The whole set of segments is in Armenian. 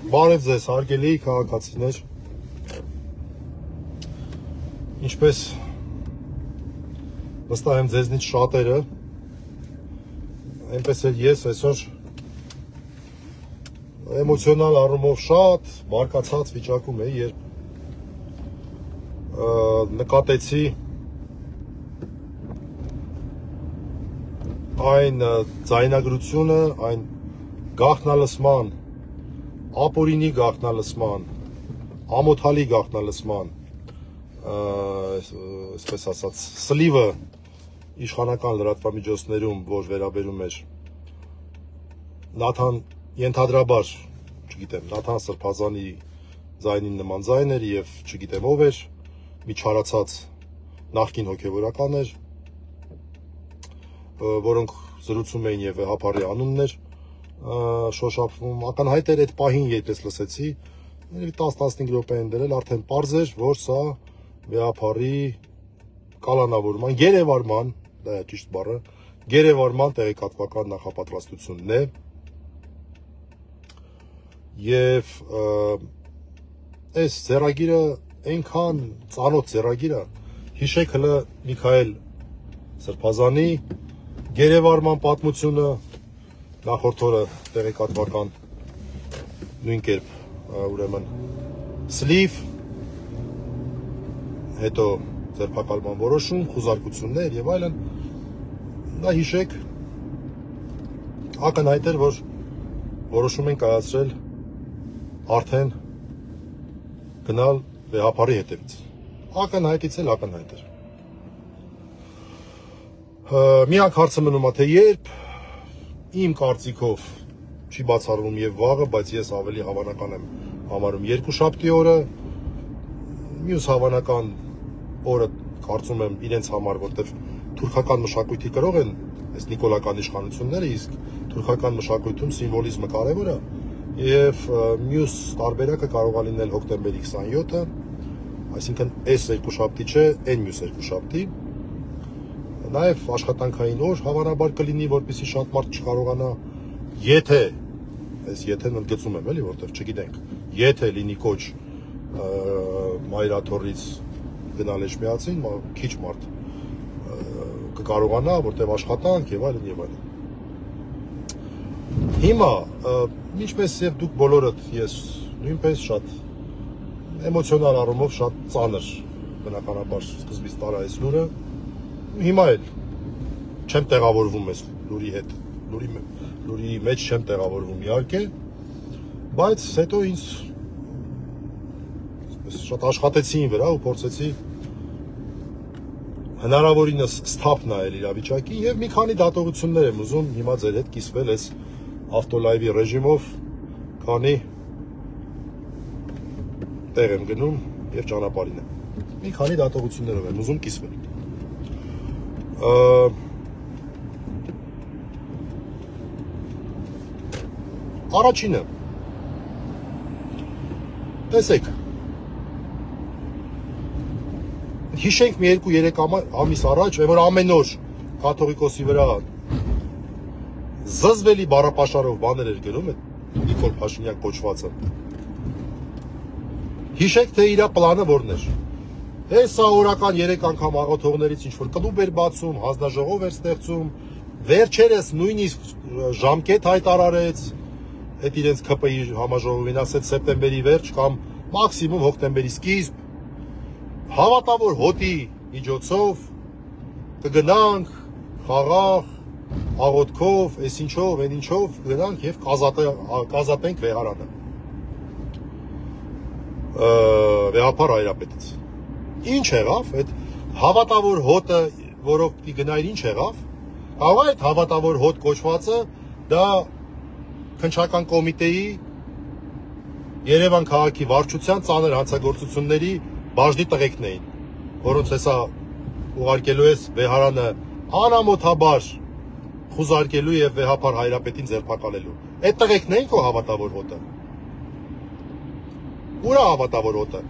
Բարև ձեզ, հարգելի քաղաքացիներ, ինչպես վստահ եմ ձեզնից շատերը, այնպես էլ ես այսօր էմոցիոնալ առումով շատ բարկացած վիճակում էի, երբ նկատեցի այն ձայնագրությունը, այն գաղտնալսման, ապօրինի գաղտնալսման, ամոթալի գաղտնալսման, այսպես ասած, սլիվը իշխանական լրատվամիջոցներում, որ վերաբերում էր Նաթան ենթադրաբար, չգիտեմ, Նաթան Սրբազանի ձայնին նման ձայներ եւ չգիտեմ ով էր, մի չարացած նախկին հոգեվորական էր, որոնք զրուցում էին եւ հապարի անուններ շոշափվում, ակնհայտ էր այդ պահին, երբ ես լսեցի, 10-15 րոպե են դրել, արդեն պարզ էր, որ սա վեհապարի կալանավորման, գերեվարման, դա է ճիշտ բառը, գերեվարման տեղեկատվական նախապատրաստությունն է եւ այս ձեռագիրը այնքան ծանոթ ձեռագիր է, հիշեք հլը Միքայել Սրբազանի գերեվարման պատմությունը, նախորդ օրը տեղեկատվական նույն կերպ, ուրեմն սլիվ, հետո ձերբակալման որոշում, խուզարկություններ եւ այլն, դա հիշեք, ակնհայտ էր, որ որոշում են կայացրել արդեն գնալ վեհապարի հետևից, ակնհայտից էլ ակնհայտ էր։ Միակ հարցը մնում է, թե երբ իմ կարծիքով չի բացառվում եւ վաղը, բայց ես ավելի հավանական եմ համարում երկուշաբթի օրը, մյուս հավանական օրը կարծում եմ իրենց համար, որտեվ թուրքական մշակույթի կրող են այս նիկոլական իշխանությունները, իսկ թուրքական մշակույթում սիմվոլիզմը կարևոր է եւ մյուս տարբերակը կարող է լինել հոկտեմբերի 27-ը, այսինքն այս երկուշաբթի չէ, այն մյուս երկուշաբթի։ Նաև աշխատանքային օր հավանաբար կլինի, որպեսզի շատ մարդ չկարողանա, եթե, այս եթեն ընդգծում եմ, էլի, որտեղ չգիտենք, եթե լինի կոչ Մայրաթորից գնալ Էջմիածին, քիչ մարդ կկարողանա, որտեղ աշխատանք եւ այլն եւ այլն։ Հիմա, ինչպես եւ դուք բոլորդ, ես նույնպես շատ էմոցիոնալ առումով շատ ծանր, բնականաբար սկզբից տարա այս լուրը, հիմա էլ չեմ տեղավորվում ես լուրի հետ, լուրի մեջ չեմ տեղավորվում իհարկե, բայց հետո ինձ շատ աշխատեցի ինձ վրա ու փորձեցի հնարավորինս սթափ նայել իրավիճակին եւ մի քանի դատողություններ եմ ուզում հիմա ձեր հետ կիսվել այս ավտոլայվի ռեժիմով, քանի տեղ եմ գնում եւ ճանապարհին եմ։ Մի քանի դատողություններով եմ ուզում կիսվել։ Առաջինը, տեսեք, հիշենք մի 2-3 ամիս առաջ, որ ամեն օր կաթողիկոսի վրա զզվելի բառապաշարով բաներ էր գրում, Նիկոլ Փաշինյան կոչվածը։ Հիշեք, թե իր պլանը որն էր։ Հեսա օրական 3 անգամ աղոթողներից ինչ-որ կլուբ էր բացում, հանձնաժողով էր ստեղծում, վերջերս նույնիսկ ժամկետ հայտարարեց, այդ իրենց ԿՊ-ի համաժողովին ասեց սեպտեմբերի վերջ կամ մաքսիմում հոկտեմբերի սկիզբ, հավատավոր հոտի միջոցով կգնանք, խաղաղ, աղոթքով, այս ինչով, այն ինչով գնանք եւ կազատենք վեհարանը։ Վեհապար Հայրապետից։ Ինչ եղավ, այդ հավատավոր հոտը, որով պիտի գնայր, ինչ եղավ, կարող է այդ հավատավոր հոտ կոչվածը, դա քննչական կոմիտեի Երևան քաղաքի վարչության ծանր հանցագործությունների բաժնի տղեկն էին, որոնց հեսա ուղարկելու ես վեհարանը անամոթաբար խուզարկելու եւ վեհապար Հայրապետին ձերբակալելու։ Այդ տղեկն էին քո հավատավոր հոտը։ Ուր է հավատավոր հոտը։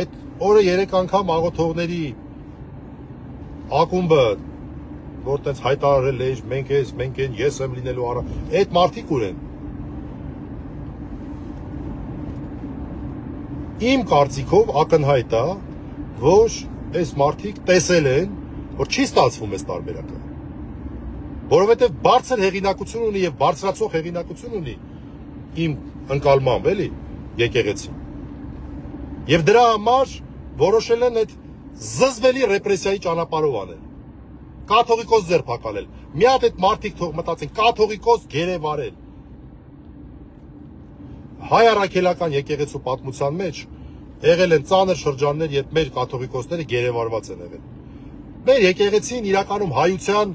Այդ օրը 3 անգամ աղոթողների ակումբը, որ տենց հայտարարել էր, մենք են, ես եմ լինելու առա, այդ մարդիկ ուր են։ Իմ կարծիքով ակնհայտ է, որ այս մարդիկ տեսել են, որ չի ստացվում այս տարբերակը։ Որովհետև բարձր հեղինակություն ունի եւ բարձրացող հեղինակություն ունի իմ ընկալմամբ, էլի, եկեղեցին։ Եվ դրա համար որոշել են այդ զզվելի ռեպրեսիայի ճանապարհով անել։ Կաթողիկոս ձերբակալել։ Մի հատ այդ մարդիկ թող մտածեն, կաթողիկոս գերեվարել։ Հայ առաքելական եկեղեցու պատմության մեջ եղել են ծանր շրջաններ, երբ մեր կաթողիկոսները գերեվարված են եղել։ Մեր եկեղեցին իրականում հայության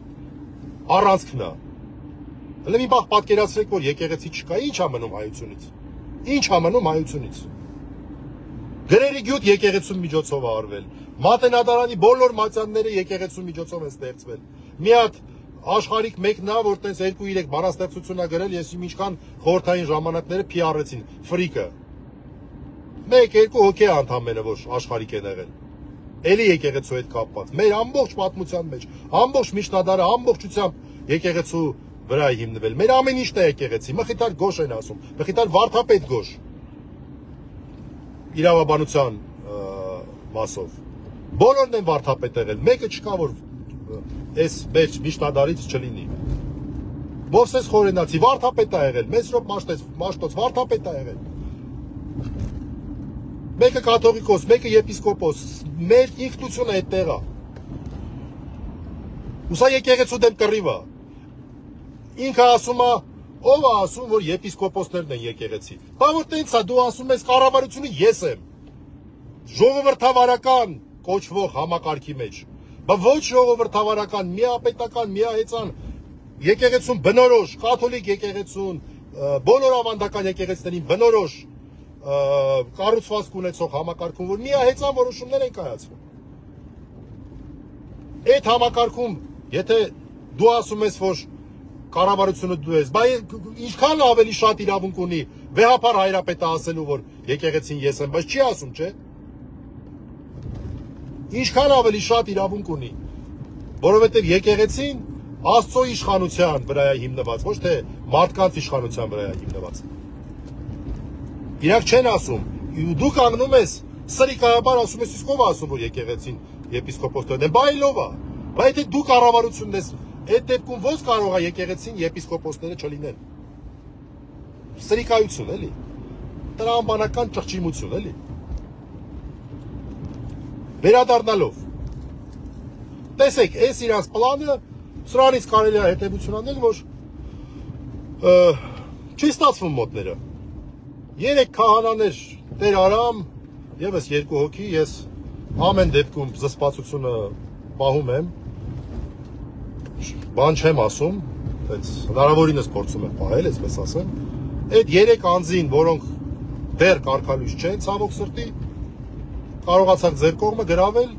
առանցքն է։ Հələ մի բախ պատկերացրեք, որ եկեղեցի չկա, ի՞նչ է մնում հայությունից։ Ի՞նչ է մնում հայությունից։ Գրերի գյուտ եկեղեցու միջոցով է արվել։ Մատենադարանի բոլոր մատյանները եկեղեցու միջոցով են ստեղծվել։ Մի հատ աշխարհիկ մեկն է, որ տես 2-3 բանաստեղծություն է գրել, ես ինչքան խորհրդային ժամանակները PR-եցին, ֆրիկը։ 1-2 հոգի անդամները, որ աշխարհիկ են եղել։ Էլի եկեղեցու հետ կապված։ Մեր ամբողջ պատմության մեջ, ամբողջ միջնադարը ամբողջությամբ եկեղեցու վրա է հիմնվել։ Մեր ամեն ինչն է եկեղեցի։ Մխիթար Գոշ են ասում, Մխիթար Վարդապետ Գոշ։ Իրավաբանության մասով։ Բոլորն են վարդապետ եղել, մեկը չկա, որ այս մեջ միջնադարից չլինի։ Բովսես Խորենացի վարդապետ է եղել, Մեսրոպ Մաշտոց վարդապետ է եղել։ Մեկը կաթողիկոս, մեկը եպիսկոպոս, մեր ինքնությունը այդտեղ է։ Ուսա եկեղեցու դեմ կռիվ է։ Ինքը ասում է, ով է ասում, որ եպիսկոպոսներն են եկեղեցի։ Բա որ տենց է, դու ասում ես կառավարությունը ես եմ։ Ժողովրդավարական կոչվող համակարգի մեջ։ Բա ոչ ժողովրդավարական, միապետական, միահեծան եկեղեցուն բնորոշ, կաթոլիկ եկեղեցուն, բոլոր ավանդական եկեղեցիներին բնորոշ կառուցվածք ունեցող համակարգում, որ միահեծան որոշումներ են կայացվում։ Այդ համակարգում, եթե դու ասում ես, որ կառավարությունը դու ես, բայց ինչքան ավելի շատ իրավունք ունի վեհապար հայրապետը ասելու, որ եկեղեցին ես եմ, բայց չի ասում, չէ՞։ Ինչքան ավելի շատ իրավունք ունի, որովհետև եկեղեցին Աստծո իշխանության վրա է հիմնված, ոչ թե մարդկանց իշխանության վրա է հիմնված։ Իրանք չեն ասում, դու կանգնում ես, սրիկայաբար ասում ես, իսկ ով ասում, որ եկեղեցին եպիսկոպոսներն են, բա այլով է, բայց եթե դու կառավարությունն ես, այդ դեպքում ո՞նց կարող է եկեղեցին եպիսկոպոսները չլինեն։ Սրիկայություն, էլի։ Տրամաբանական ճղճիմություն, էլի։ Վերադառնալով։ Տեսեք, այս իրանց պլանը, սրանից կարելի է հետևություն անել, որ չի ստացվում մոտները։ 3 քահանաներ Տեր Արամ, եւս 2 հոգի, ես ամեն դեպքում զսպացությունը պահում եմ, բան չեմ ասում, բայց հնարավորինս փորձում եմ պահել, այսպես ասեմ։ Այդ 3 անձին, որոնք դեռ կարգալույս չեն, ցավոք սրտի, կարողացաք ձեր կողմը գրավել,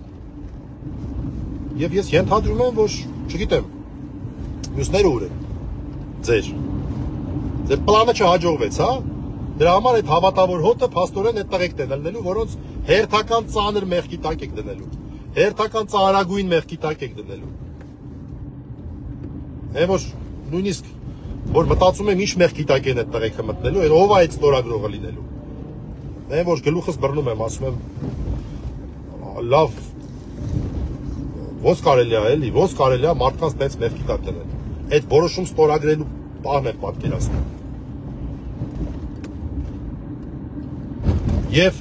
եւ ես ենթադրում եմ, որ չգիտեմ, մյուսները ուր են, ձեր պլանը չհաջողվեց, հա, դրա համար այդ հավատավոր հոտը փաստորեն այդ տղեկն են ելնելու, որոնց հերթական ծանր մեղքի տակ եք դնելու, հերթական ծանրագույն մեղքի տակ եք դնելու։ Որ նույնիսկ որ մտածում եմ ինչ մեղքի տակ են այդ տղեկը մտնելու, ով է այդ ստորագրողը լինելու։ Որ գլուխս բռնում եմ, ասում եմ լավ ոնց կարելի է, էլի, ոնց կարելի է մարդկանց տենց մեղքի տակ դնել։ Այդ որոշում ստորագրելու պահն է պատկերացնում։ Եվ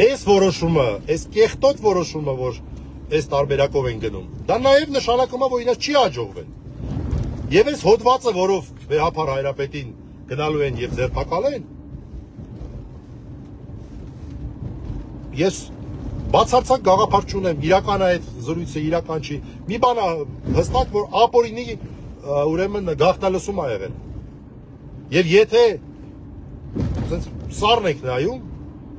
այս որոշումը, այս կեղտոտ որոշումը, որ այս տարբերակով են գնում, դա նաև նշանակում է, որ իրաց չի հաջողվել։ Եվ այս հոդվածը, որով վեհապար հայրապետին գնալու են եւ ձերբակալեն, ես բացարձակ գաղափար չունեմ, իրական է այդ զրույցը, իրական չի։ Մի բան է հստակ, որ ապօրինի ուրեմն գաղտնալսում է եղել։ Եվ եթե սառն եք նայում,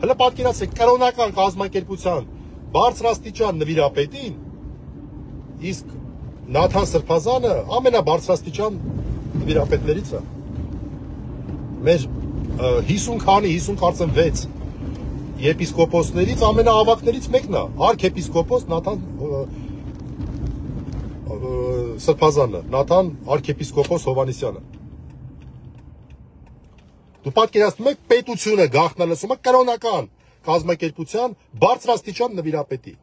հələ պատկերացրեք կրոնական կազմակերպության բարձրաստիճան նվիրապետին, իսկ Նաթան Սրբազանը ամենաբարձրաստիճան նվիրապետներից է։ Մեր 50 քանի, 50 կարծեմ 6 եպիսկոպոսներից ամենաավակներից մեկն է, արքեպիսկոպոս Նաթան Սրբազանը, Նաթան արքեպիսկոպոս Հովանեսյանը։ Դու պատկերացնում եք պետությունը գաղտնալսումը կրոնական կազմակերպության բարձրաստիճան նվիրապետի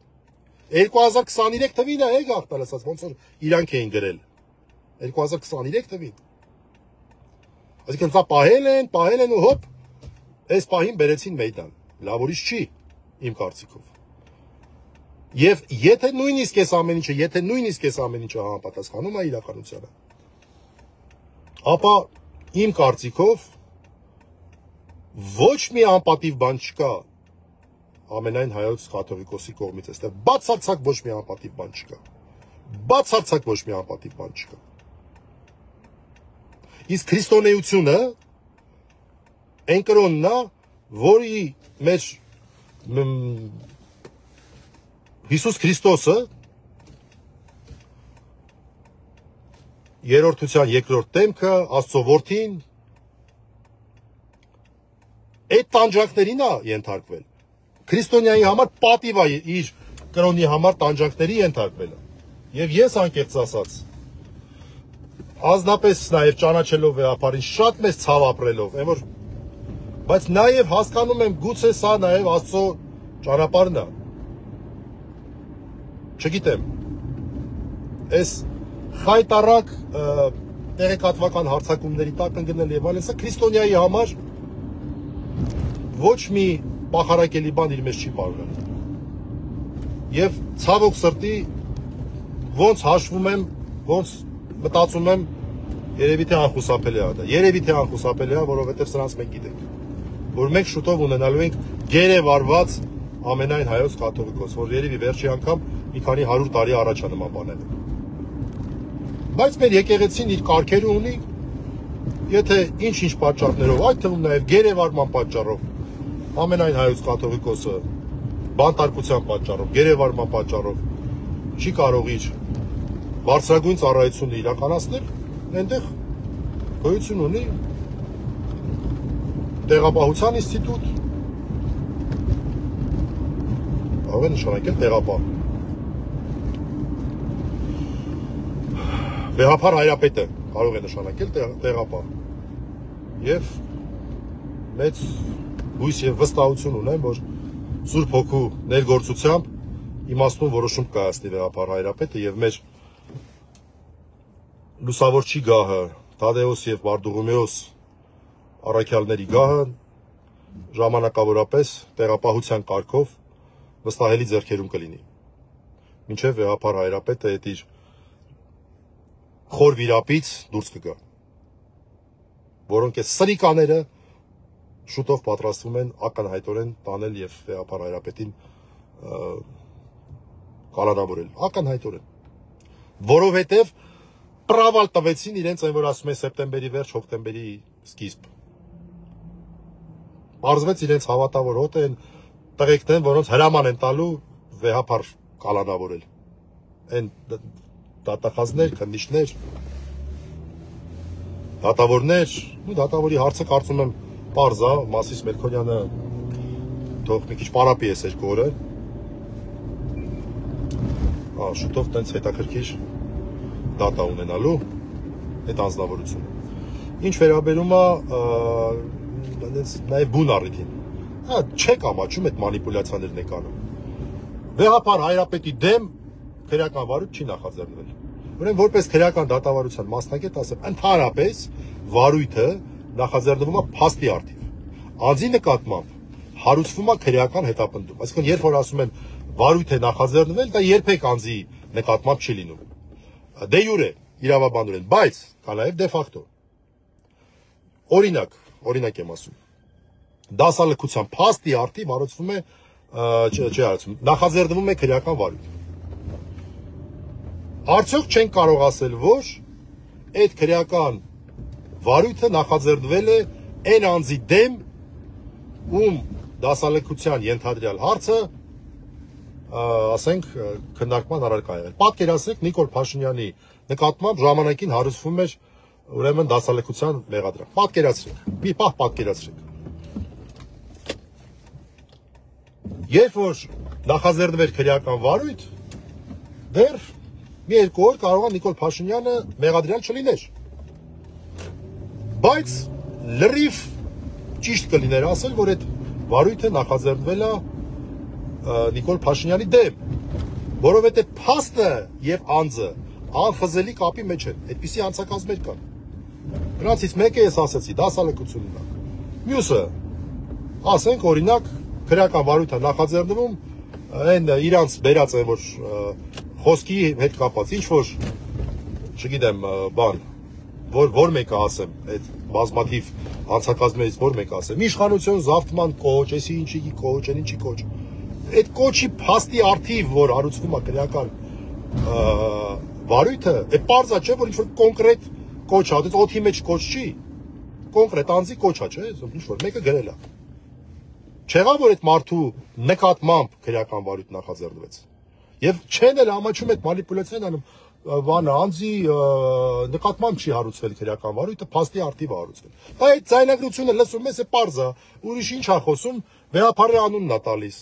2023 թվին է գաղտնալսած ոնց որ իրանք էին գրել 2023 թվին այսինքն սա պահել են ու հոպ այս պահին բերեցին մեյդան լավ ուրիշ չի իմ կարծիքով եւ եթե նույնիսկ այս ամեն ինչը համապատասխանում է իրականությանը ապա իմ կարծիքով ոչ մի անպատիվ բան չկա ամենայն հայոց կաթողիկոսի կողմից այստեղ բացարձակ ոչ մի անպատիվ բան չկա իսկ քրիստոնեությունը այն կրոնն է որի մեջ Հիսուս Քրիստոսը երրորդության երկրորդ դեմքը Աստծո որդին այդ տանջանքներին է ենթարկվել քրիստոնյայի համար պատիվ է իր կրոնի համար տանջանքների ենթարկվելը եւ ես անկեղծ ասած ազնապես նաեւ ճանաչելով վեհապարին շատ մեծ ցավ ապրելով այն որ բայց նաեւ հասկանում եմ գուցե սա նաեւ Աստծո ճանապարհն է չգիտեմ այս խայտարակ տեղեկատվական հարցակումների տակ ընկնել եւ այլն սա քրիստոնյայի համար ոչ մի պախարակելի բան իր մեջ չի պարունակում եւ ցավոք սրտի ոնց հաշվում եմ ոնց մտածում եմ երևի թե անխուսափելի է որովհետեւ սրանց մենք գիտենք որ մենք շուտով ունենալու ենք գերեվարված ամենայն հայոց կաթողիկոս որ երևի վերջի անգամ մի քանի 100 տարի առաջ է նման բանել բայց մեր եկեղեցին իր կարգերը ունի եթե ինչ պատճառներով այդ թվում նաև գերեվարման պատճառով ամենայն հայոց կաթողիկոսը բանտարկության պատճառով գերեվարման պատճառով չի կարող իր բարձրագույն ծառայությունը իրականացնել այնտեղ գոյություն ունի տեղապահության ինստիտուտ կարող է նշանակել տեղապահ վեհապար հայրապետը կարող է նշանակել տեղապահ եւ մեծ հույս եւ վստահություն ունեմ որ Սուրբ Հոգու ներգործությամբ իմաստուն որոշում կայացնի վեհապար հայրապետը եւ մեր լուսավորչի գահը Թադեոս եւ Բարդուղիմեոս առաքյալների գահը ժամանակավորապես տեղապահության կարգով վստահելի ձեռքերում կլինի մինչեւ վեհապար հայրապետը այդ իր խոր վիրապից դուրս կգա որոնք այս սրիկաները շուտով պատրաստվում են ակնհայտորեն տանել եւ վեհապար հայրապետին կալանավորել ակնհայտորեն որովհետեւ պրավալ տվեցին իրենց այն որ ասում են սեպտեմբերի վերջ հոկտեմբերի սկիզբ Պարզվեց իրենց հավատավոր հոտ են տղեկներն որոնց հրաման են տալու վեհապար կալանավորել այն դատախազներ, քննիչներ, դատավորներ, ու դատավորի հարցը կարծում եմ պարզ է, Մասիս Մելքոնյանը թող մի քիչ պարապի էս երկու օրը։ Շուտով տենց հետաքրքիր դատա ունենալու այդ անձնավորությունը։ Ինչ վերաբերում է նաև բուն առիթին։ Չեք ամաչում այդ մանիպուլյացիաներն եք անում։ Վեհապար հայրապետի դեմ քրեական վարույթ չի նախաձեռնվել։ Ուրեմն որպես քրեական դատավարության մասնակետ ասեմ, ընդհանրապես վարույթը նախաձեռնվում է փաստի առթիվ։ Անձի նկատմամբ հարուցվում է քրեական հետապնդում։ Այսինքն երբ որ ասում են վարույթ է նախաձեռնվել, դա երբեք անձի նկատմամբ չի լինում։ Դե յուրե իրավաբանորեն, բայց կա նաև դե ֆակտո։ Օրինակ եմ ասում։ Դասալքության փաստի առթիվ հարուցվում է նախաձեռնվում է քրեական վարույթ։ Արդյոք չեն կարող ասել, որ այդ քրեական վարույթը նախաձեռնվել է այն անձի դեմ, ում դասալքության ենթադրյալ հարցը, ասենք, քննարկման առարկա եղել։ Պատկերացրեք Նիկոլ Փաշինյանի նկատմամբ ժամանակին հարուցվում էր ուրեմն դասալքության մեղադրանք։ Պատկերացրեք, մի պահ պատկերացրեք։ Երբ որ նախաձեռնվեր քրեական վարույթ, դեռ մի երկու օր կարող է Նիկոլ Փաշինյանը մեղադրյալ չլիներ։ Բայց լրիվ ճիշտ կլիներ ասել, որ այդ վարույթը նախաձեռնվել է Նիկոլ Փաշինյանի դեմ, որովհետև փաստը եւ անձը անխզելի կապի մեջ են, այդպիսի անցակազմեր կան։ Նրանցից մեկը ես ասացի, դասալեկությունն է։ Մյուսը, ասենք օրինակ, քրեական վարույթը նախաձեռնվում, այն իրանց բերած են, որ խոսքի հետ կապած, ինչ որ, չգիտեմ, բան, որ մեկը ասեմ, այդ բազմաթիվ անցակազմերից որ մեկը ասեմ, իշխանություն զավթման կոչ, էսի ինչի կոչ, այն ինչի կոչ։ Այդ կոչի փաստի արդիվ, որ հարուցվում է քրեական վարույթը, է պարզա չէ, որ ինչ-որ կոնկրետ կոչ է, այդ օդի մեջ կոչ չի, կոնկրետ անձի կոչ է, չէ, ինչ-որ մեկը գրել է։ Չեղա, որ այդ մարդու նկատմամբ քրեական վարույթ նախաձեռնվեց։ Եվ չեն էլ ամաչում այդ մանիպուլյացիան անում, բանը անձի նկատմամբ չի հարուցվել քրեական վարույթը, փաստի արդիվ է հարուցվել։ Բայց այդ ձայնագրությունը լսում ես, է պարզ է, ուրիշ ինչ է խոսում, վեհապարի անունն է տալիս։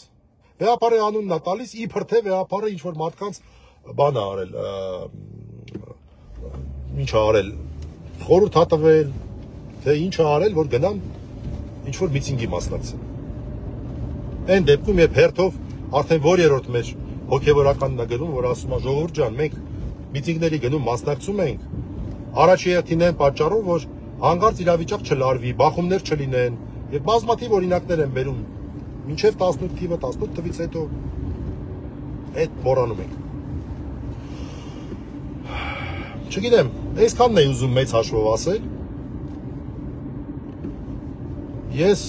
Վեհապարի անունն է տալիս, իբր թե վեհապարը ինչ որ մարդկանց բան է արել, ինչ է արել, խորհուրդ է տվել, թե ինչ է արել, որ գնան ինչ որ միտինգի մասնակցեն։ Այն դեպքում երբ հերթով արդեն որ երրորդ մեջ հոգևորականն է գնում, որ ասում է ժողովուրդ ջան, մենք միտինգների գնում մասնակցում ենք, առաջի հերթին այն պատճառով, որ հանկարծ իրավիճակ չլարվի, բախումներ չլինեն, եւ բազմաթիվ օրինակներ են բերում, մինչեւ 18 թիվը, 18 թվից հետո այդ մոռանում ենք։ Չգիտեմ, այսքանն է ուզում մեծ հաշվով ասել։ Ես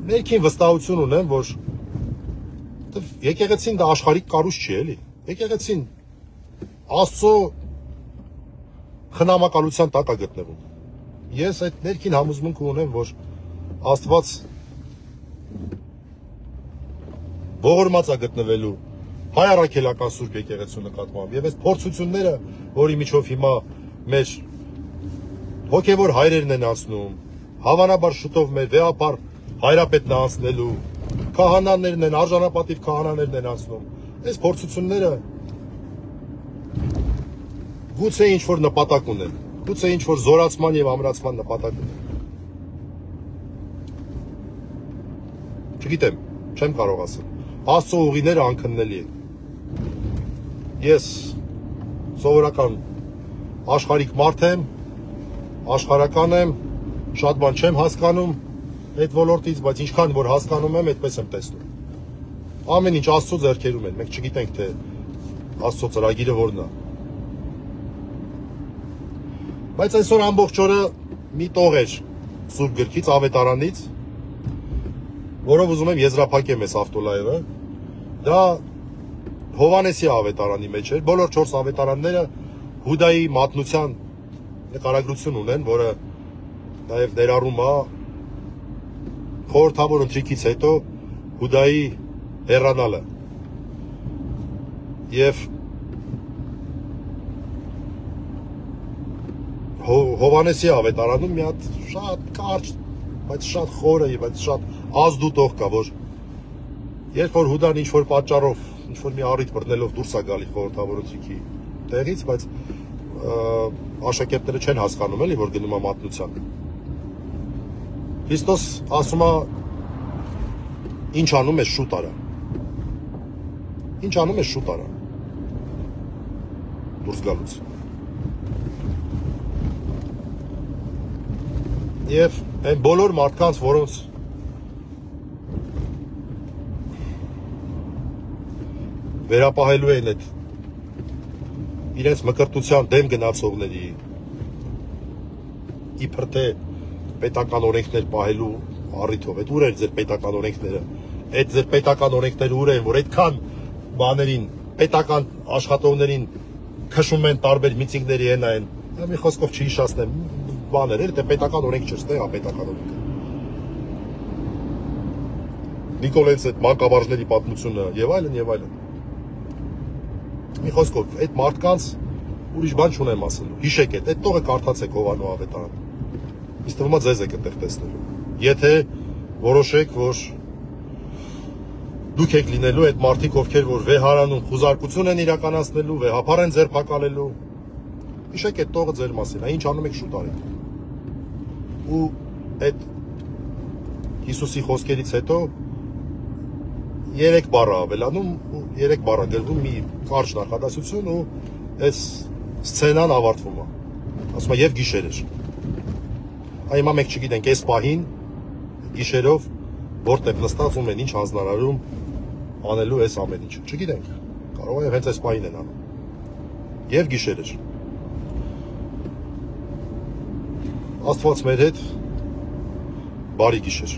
ներքին վստահություն ունեմ, որ եկեղեցին դա աշխարհիկ կառույց չի, էլի։ Եկեղեցին Աստծո խնամակալության տակ է գտնվում։ Ես այդ ներքին համոզմունքը ունեմ, որ Աստված ողորմած է գտնվելու հայ առաքելական Սուրբ եկեղեցու նկատմամբ, եւ այս փորձությունները, որի միջով հիմա մեր հոգևոր հայրերն են անցնում, հավանաբար շուտով մեր վեհապար հայրապետն է անցնելու, քահանաներն են, արժանապատիվ քահանաներն են անցնում։ Այս փորձությունները գուցե ինչ որ նպատակ ունեն, գուցե ինչ որ զորացման եւ ամրացման նպատակ ունեն։ Չգիտեմ, չեմ կարող ասել։ Աստծո ուղիները անքննելի են։ Ես սովորական աշխարհիկ մարդ եմ, աշխարհական եմ, շատ բան չեմ հասկանում այդ ոլորտից, բայց ինչքան որ հասկանում եմ, այդպես եմ տեսնում։ Ամեն ինչ Աստծո ձեռքերում են, մենք չգիտենք թե Աստծո ծրագիրը որն է։ Բայց այսօր ամբողջ օրը մի տող էր Սուրբ գրքից, ավետարանից, որով ուզում եմ եզրափակեմ այս ավտոլայվը։ Դա Հովանեսի ավետարանի մեջ էր, բոլոր 4 ավետարանները Հուդայի մատնության նկարագրություն ունեն, որը նաև ներառում է խորհրդավոր ընթրիքից հետո Հուդայի հեռանալը։ Եվ Հովանեսի ավետարանում մի հատ շատ կարճ, բայց շատ խորը եւ շատ ազդու տող կա, որ երբ որ Հուդան ինչ որ պատճառով, ինչ որ մի առիթ բռնելով դուրս է գալի խորհրդավոր ընթրիքի տեղից, բայց աշակերտները չեն հասկանում էլի, որ գնում է մատնության։ Քրիստոս ասում է ինչ անում ես շուտ արա։ Ինչ անում ես շուտ արա։ Դուրս գալուց։ Եվ այն բոլոր մարդկանց, որոնց վերապահելու են այդ իրենց մկրտության դեմ գնացողների, իբր թե պետական օրենքներ պահելու առիթով, այդ ուր են ձեր պետական օրենքները, այդ ձեր պետական օրենքները ուր են, որ այդքան բաներին, պետական աշխատողներին քշում են տարբեր միտինգների են այն, մի խոսքով չհիշացնեմ, բաներ էլ, դե պետական օրենք չէ, ստեղ է պետական օրենքը։ Նիկոլենց այդ մանկավարժների պատմությունը եւ այլն եւ այլն։ Մի խոսքով, այդ մարդկանց ուրիշ բան չունեմ ասելու։ Հիշեք այդ տողը կարդացեք Հովանու ավետարանը։ Ինձ թվում է ձեզ եք այդտեղ տեսնելու։ Եթե որոշեք, որ դուք եք լինելու այդ մարդիկ, ովքեր որ վեհարանում խուզարկություն են իրականացնելու, վեհապար են ձերբակալելու, հիշեք այդ տողը ձեր մասին, ինչ անում եք շուտ արեք։ ու այդ Հիսուսի խոսքերից հետո 3 բառ ավելանում ու 3 բառ գրվում մի կարճ նախադասություն ու այս սցենան ավարտվում է։ Ասում է եւ գիշեր էր։ Այ հիմա մենք չգիտենք այս պահին գիշերով որտեղ նստած ում են ինչ հանձնարարում անելու այս ամեն ինչը։ Չգիտենք։ Կարող է հենց այս պահին են անում։ Եվ գիշեր էր։ Աստված մեր հետ բարի գիշեր։